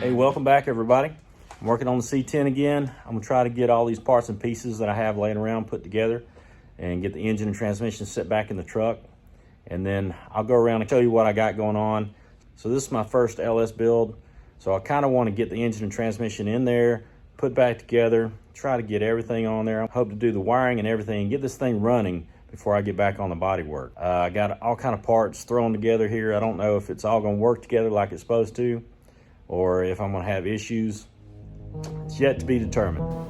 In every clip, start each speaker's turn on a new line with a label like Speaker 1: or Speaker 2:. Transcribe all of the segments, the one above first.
Speaker 1: Hey, welcome back everybody. I'm working on the C10 again. I'm gonna try to get all these parts and pieces that I have laying around put together and get the engine and transmission set back in the truck. And then I'll go around and show you what I got going on. So this is my first LS build. So I kind of want to get the engine and transmission in there, put back together, try to get everything on there. I hope to do the wiring and everything and get this thing running before I get back on the body work. I got all kind of parts thrown together here. I don't know if it's all gonna work together like it's supposed to, or if I'm gonna have issues. It's yet to be determined.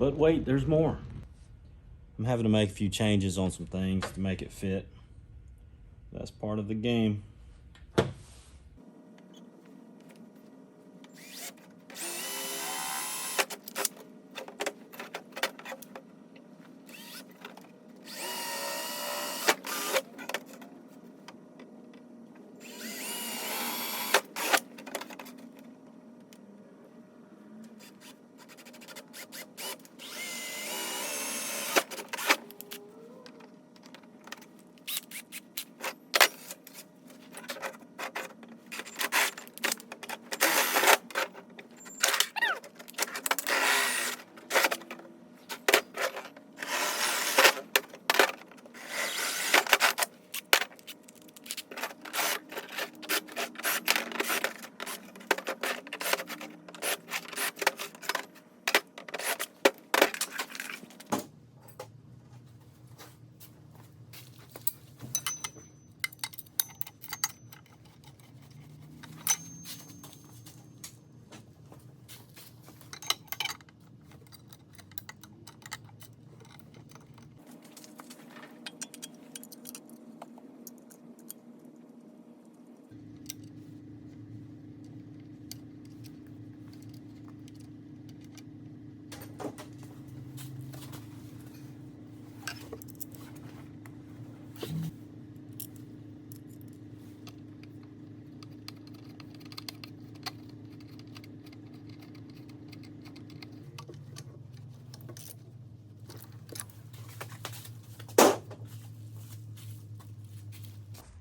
Speaker 1: But wait, there's more. I'm having to make a few changes on some things to make it fit. That's part of the game.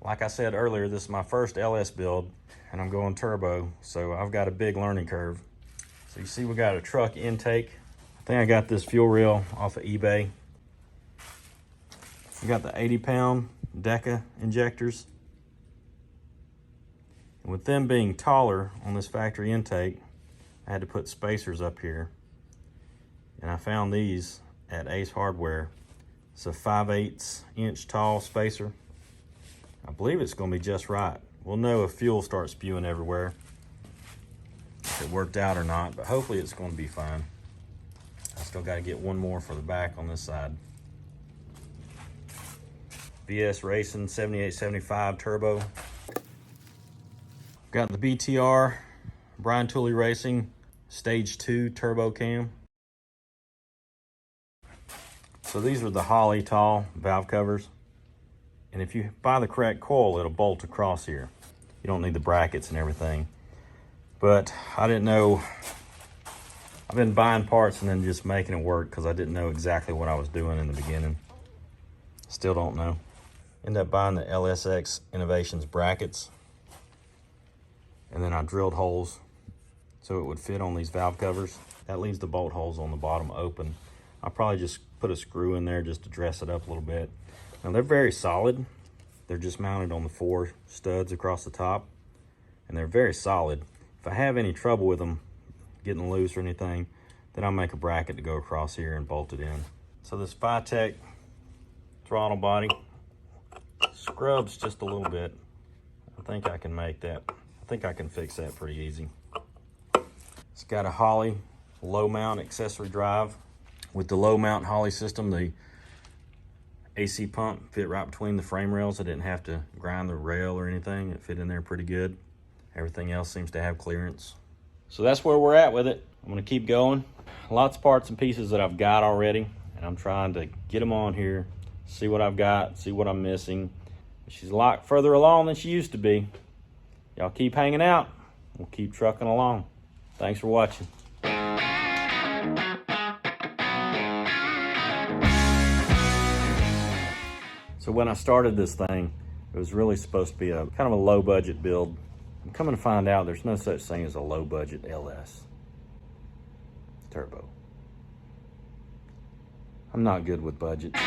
Speaker 1: Like I said earlier, this is my first LS build, and I'm going turbo, so I've got a big learning curve. So you see we got a truck intake. I think I got this fuel rail off of eBay. We got the 80-pound Deca injectors. And with them being taller on this factory intake, I had to put spacers up here. And I found these at Ace Hardware. It's a 5/8 inch tall spacer. I believe it's going to be just right. We'll know if fuel starts spewing everywhere, if it worked out or not, but hopefully it's going to be fine. I still got to get one more for the back on this side. VS Racing 7875 turbo. Got the BTR Brian Tooley Racing Stage 2 turbo cam. So these are the Holley tall valve covers. And if you buy the correct coil, it'll bolt across here. You don't need the brackets and everything. But I didn't know. I've been buying parts and then just making it work because I didn't know exactly what I was doing in the beginning. Still don't know. Ended up buying the LSX Innovations brackets. And then I drilled holes so it would fit on these valve covers. That leaves the bolt holes on the bottom open. I'll probably just put a screw in there just to dress it up a little bit. Now they're very solid. They're just mounted on the 4 studs across the top, and they're very solid. If I have any trouble with them getting loose or anything, then I'll make a bracket to go across here and bolt it in. So this Phytech throttle body scrubs just a little bit. I think I can make that. I think I can fix that pretty easy. It's got a Holley low mount accessory drive. With the low mount Holley system, the AC pump fit right between the frame rails. I didn't have to grind the rail or anything. It fit in there pretty good. Everything else seems to have clearance. So that's where we're at with it. I'm gonna keep going. Lots of parts and pieces that I've got already, and I'm trying to get them on here, see what I've got, see what I'm missing. She's a lot further along than she used to be. Y'all keep hanging out. We'll keep trucking along. Thanks for watching. So when I started this thing, it was really supposed to be a kind of a low budget build. I'm coming to find out there's no such thing as a low budget LS turbo. I'm not good with budgets.